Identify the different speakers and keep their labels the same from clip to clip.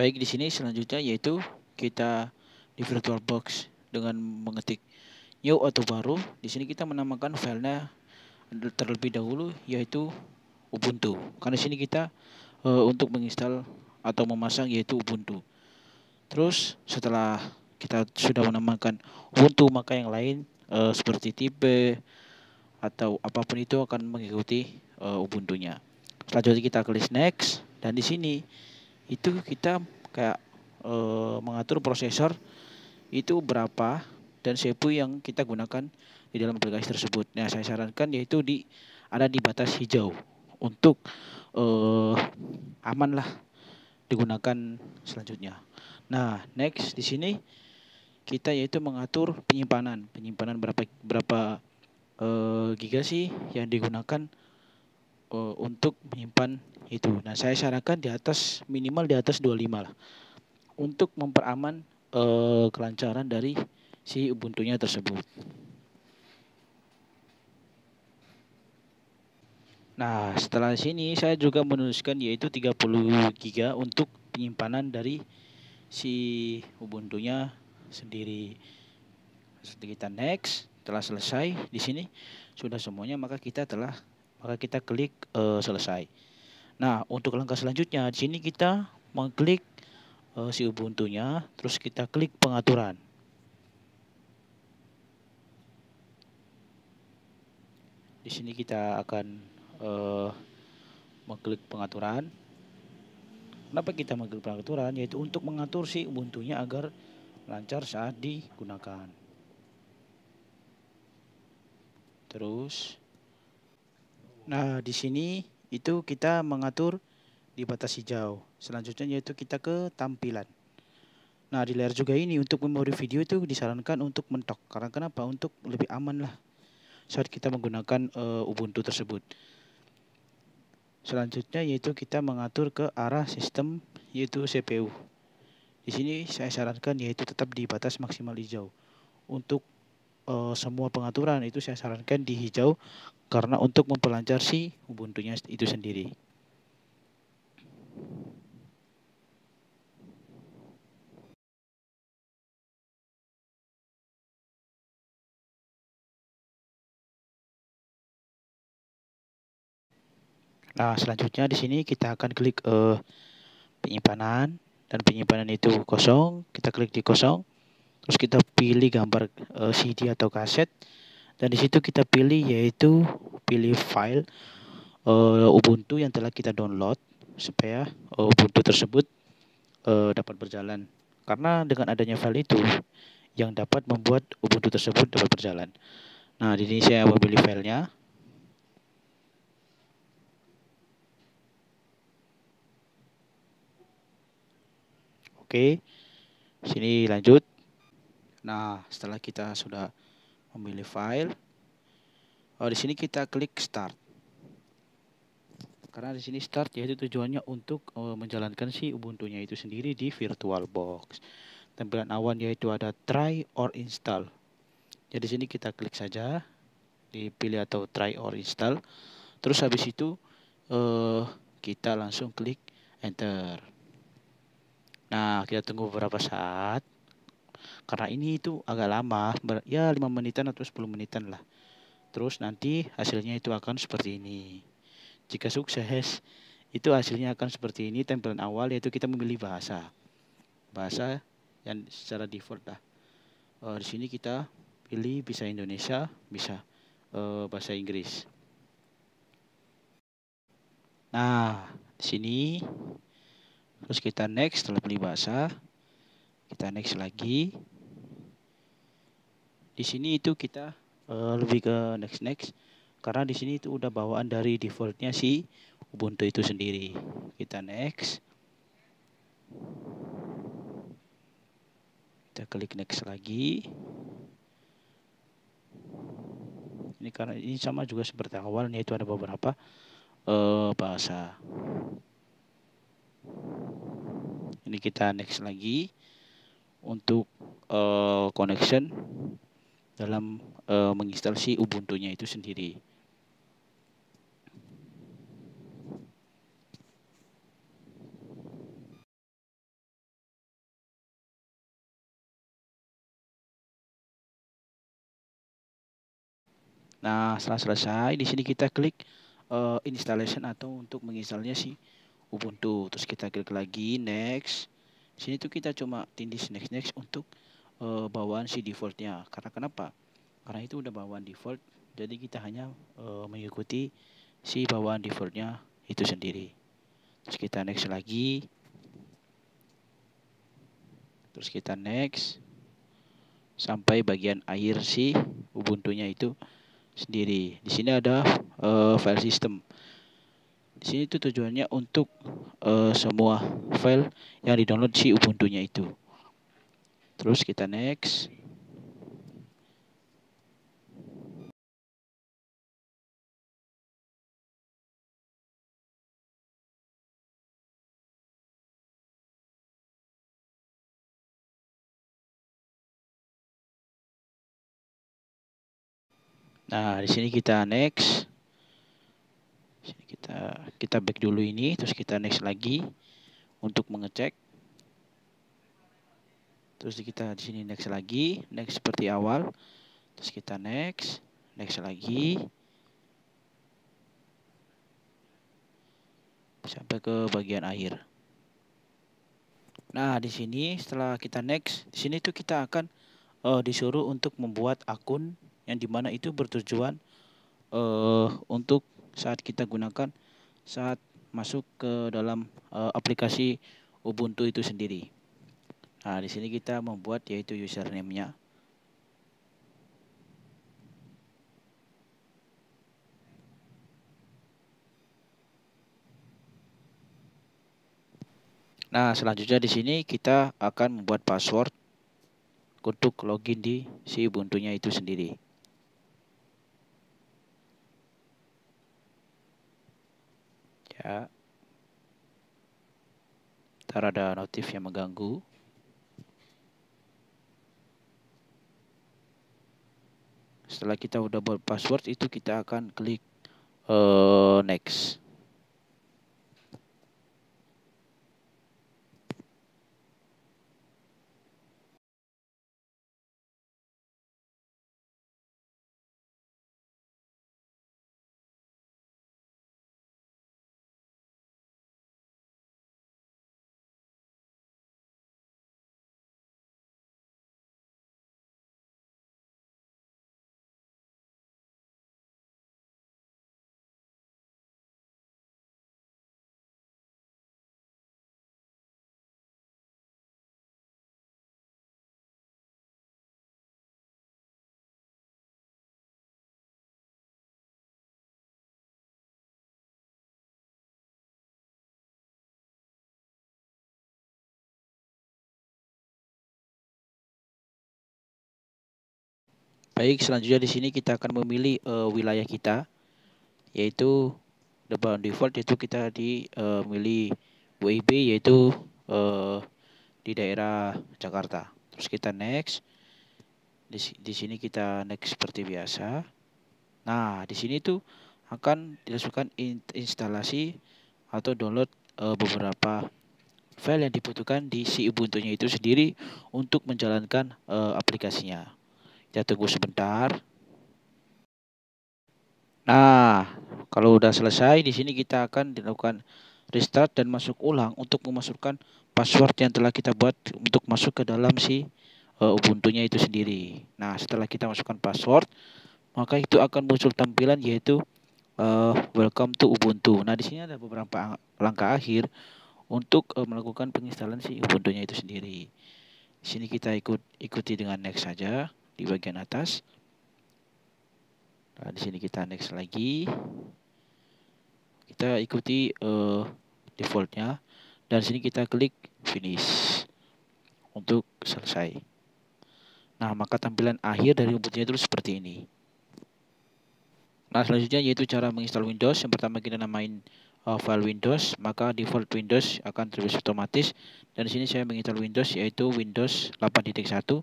Speaker 1: Baik, di sini selanjutnya yaitu kita di VirtualBox dengan mengetik new atau baru. Di sini kita menamakan filenya terlebih dahulu yaitu Ubuntu. Karena di sini kita untuk menginstal atau memasang yaitu Ubuntu. Terus setelah kita sudah menamakan Ubuntu, maka yang lain seperti tipe atau apapun itu akan mengikuti Ubuntunya. Selanjutnya kita klik next, dan di sini itu kita kayak mengatur prosesor itu berapa dan CPU yang kita gunakan di dalam aplikasi tersebut. Nah, saya sarankan yaitu ada di batas hijau untuk aman lah digunakan selanjutnya. Nah, next di sini kita yaitu mengatur penyimpanan berapa giga sih yang digunakan untuk menyimpan itu. Nah, saya sarankan minimal di atas 25 lah untuk memperaman kelancaran dari si Ubuntunya tersebut. Nah, setelah sini saya juga menuliskan yaitu 30 giga untuk penyimpanan dari si Ubuntunya sendiri. Setelah kita next, telah selesai di sini sudah semuanya, maka kita klik selesai. Nah, untuk langkah selanjutnya di sini kita mengklik si Ubuntunya, terus kita klik pengaturan. Di sini kita akan mengklik pengaturan. Kenapa kita mengklik pengaturan? Yaitu untuk mengatur si Ubuntunya agar lancar saat digunakan. Terus, nah di sini itu kita mengatur di batas hijau. Selanjutnya yaitu kita ke tampilan. Nah, di layar juga ini untuk memori video itu disarankan untuk mentok. Karena kenapa? Untuk lebih aman lah saat kita menggunakan Ubuntu tersebut. Selanjutnya yaitu kita mengatur ke arah sistem yaitu CPU. Di sini saya sarankan yaitu tetap di batas maksimal hijau. Untuk semua pengaturan itu saya sarankan di hijau karena untuk memperlancar si Ubuntunya itu sendiri. Nah, selanjutnya di sini kita akan klik penyimpanan, dan penyimpanan itu kosong, kita klik di kosong. Terus kita pilih gambar CD atau kaset, dan di situ kita pilih yaitu file Ubuntu yang telah kita download supaya Ubuntu tersebut dapat berjalan. Karena dengan adanya file itu yang dapat membuat Ubuntu tersebut dapat berjalan. Nah, di sini saya memilih filenya. Oke, sini lanjut. Nah, setelah kita sudah memilih file, di sini kita klik start. Karena di sini start yaitu tujuannya untuk menjalankan si Ubuntunya itu sendiri di VirtualBox. Tampilan awal yaitu ada try or install. Jadi di sini kita klik saja, dipilih atau try or install. Terus habis itu kita langsung klik enter. Nah, kita tunggu beberapa saat. Karena ini itu agak lama, ya 5 menitan atau 10 menitan lah. Terus nanti hasilnya itu akan seperti ini. Jika sukses, itu hasilnya akan seperti ini. Tampilan awal yaitu kita memilih bahasa yang secara default lah. Di sini kita pilih bisa Indonesia, bisa bahasa Inggris. Nah, di sini terus kita next. Setelah pilih bahasa, kita next lagi. Di sini itu kita lebih ke next karena di sini itu udah bawaan dari defaultnya si Ubuntu itu sendiri. Kita next. Kita klik next lagi. Ini karena ini sama juga seperti awal, yaitu ada beberapa bahasa. Ini kita next lagi untuk connection dalam menginstal si Ubuntunya itu sendiri. Nah, setelah selesai, di sini kita klik installation atau untuk menginstalnya si Ubuntu. Terus kita klik lagi next. Di sini tuh kita cuma tindih next untuk bawaan si defaultnya. Karena kenapa? Karena itu udah bawaan default, jadi kita hanya mengikuti si bawaan defaultnya itu sendiri. Terus kita next lagi. Terus kita next sampai bagian akhir si Ubuntunya itu sendiri. Di sini ada file system. Di sini itu tujuannya untuk semua file yang di-download si Ubuntunya itu. Terus kita next. Nah, di sini kita next. Sini kita back dulu ini, terus kita next lagi untuk mengecek. Terus kita di sini next lagi, next seperti awal. Terus kita next lagi sampai ke bagian akhir. Nah, di sini setelah kita next, di sini tuh kita akan disuruh untuk membuat akun yang dimana itu bertujuan untuk saat kita gunakan saat masuk ke dalam aplikasi Ubuntu itu sendiri. Nah, di sini kita membuat yaitu username-nya. Nah, selanjutnya di sini kita akan membuat password untuk login di si Ubuntunya itu sendiri. Ya. Ntar ada notif yang mengganggu. Setelah kita udah buat password itu kita akan klik next. Baik, selanjutnya di sini kita akan memilih wilayah kita, yaitu default yaitu kita milih WIB yaitu di daerah Jakarta. Terus kita next. Di sini kita next seperti biasa. Nah, di sini tuh akan dilakukan instalasi atau download beberapa file yang dibutuhkan di si Ubuntu-nya itu sendiri untuk menjalankan aplikasinya. Kita tunggu sebentar. Nah, kalau udah selesai di sini kita akan dilakukan restart dan masuk ulang untuk memasukkan password yang telah kita buat untuk masuk ke dalam si Ubuntu-nya itu sendiri. Nah, setelah kita masukkan password, maka itu akan muncul tampilan yaitu welcome to Ubuntu. Nah, di sini ada beberapa langkah akhir untuk melakukan penginstalan si Ubuntu-nya itu sendiri. Di sini kita ikuti dengan next saja di bagian atas. Nah, di sini kita next lagi. Kita ikuti defaultnya dan di sini kita klik finish untuk selesai. Nah, maka tampilan akhir dari Ubuntu itu seperti ini. Nah, selanjutnya yaitu cara menginstal Windows. Yang pertama kita namain file Windows, maka default Windows akan terus otomatis. Dan di sini saya menginstal Windows yaitu Windows 8.1.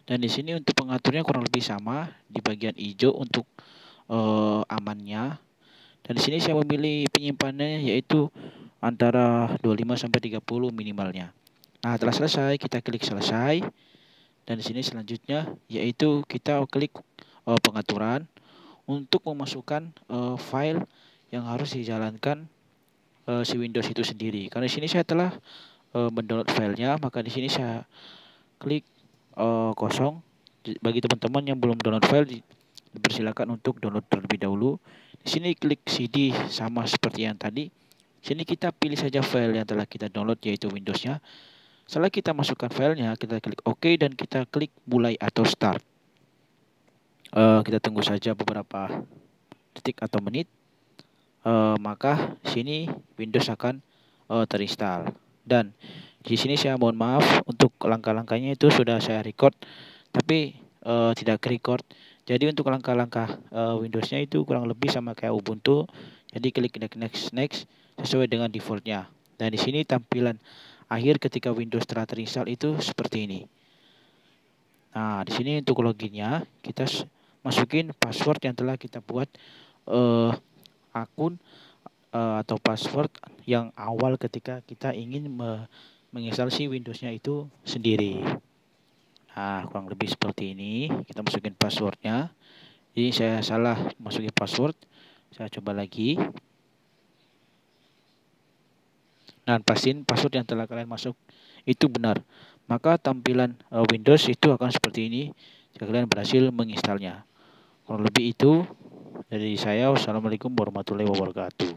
Speaker 1: Dan di sini untuk pengaturnya kurang lebih sama di bagian hijau untuk amannya. Dan di sini saya memilih penyimpanannya yaitu antara 25 sampai 30 minimalnya. Nah, setelah selesai kita klik selesai. Dan di sini selanjutnya yaitu kita klik pengaturan untuk memasukkan file yang harus dijalankan si Windows itu sendiri. Karena di sini saya telah mendownload filenya, maka di sini saya klik kosong. Bagi teman-teman yang belum download file, dipersilakan untuk download terlebih dahulu. Di sini klik CD sama seperti yang tadi. Sini kita pilih saja file yang telah kita download, yaitu Windows-nya. Setelah kita masukkan filenya, kita klik OK dan kita klik mulai atau start. Kita tunggu saja beberapa detik atau menit. Maka sini Windows akan terinstall. Dan di sini saya mohon maaf untuk langkah-langkahnya itu sudah saya record, tapi tidak record. Jadi untuk langkah-langkah Windows-nya itu kurang lebih sama kayak Ubuntu. Jadi klik next sesuai dengan defaultnya. Dan di sini tampilan akhir ketika Windows telah terinstall itu seperti ini. Nah, di sini untuk loginnya kita masukin password yang telah kita buat akun atau password yang awal ketika kita ingin menginstal si Windows-nya itu sendiri. Nah, kurang lebih seperti ini. Kita masukin passwordnya. Jadi saya salah masukin password. Saya coba lagi. Nah, pastiin password yang telah kalian masuk itu benar. Maka tampilan Windows itu akan seperti ini jika kalian berhasil menginstalnya. Kurang lebih itu dari saya. Wassalamualaikum warahmatullahi wabarakatuh.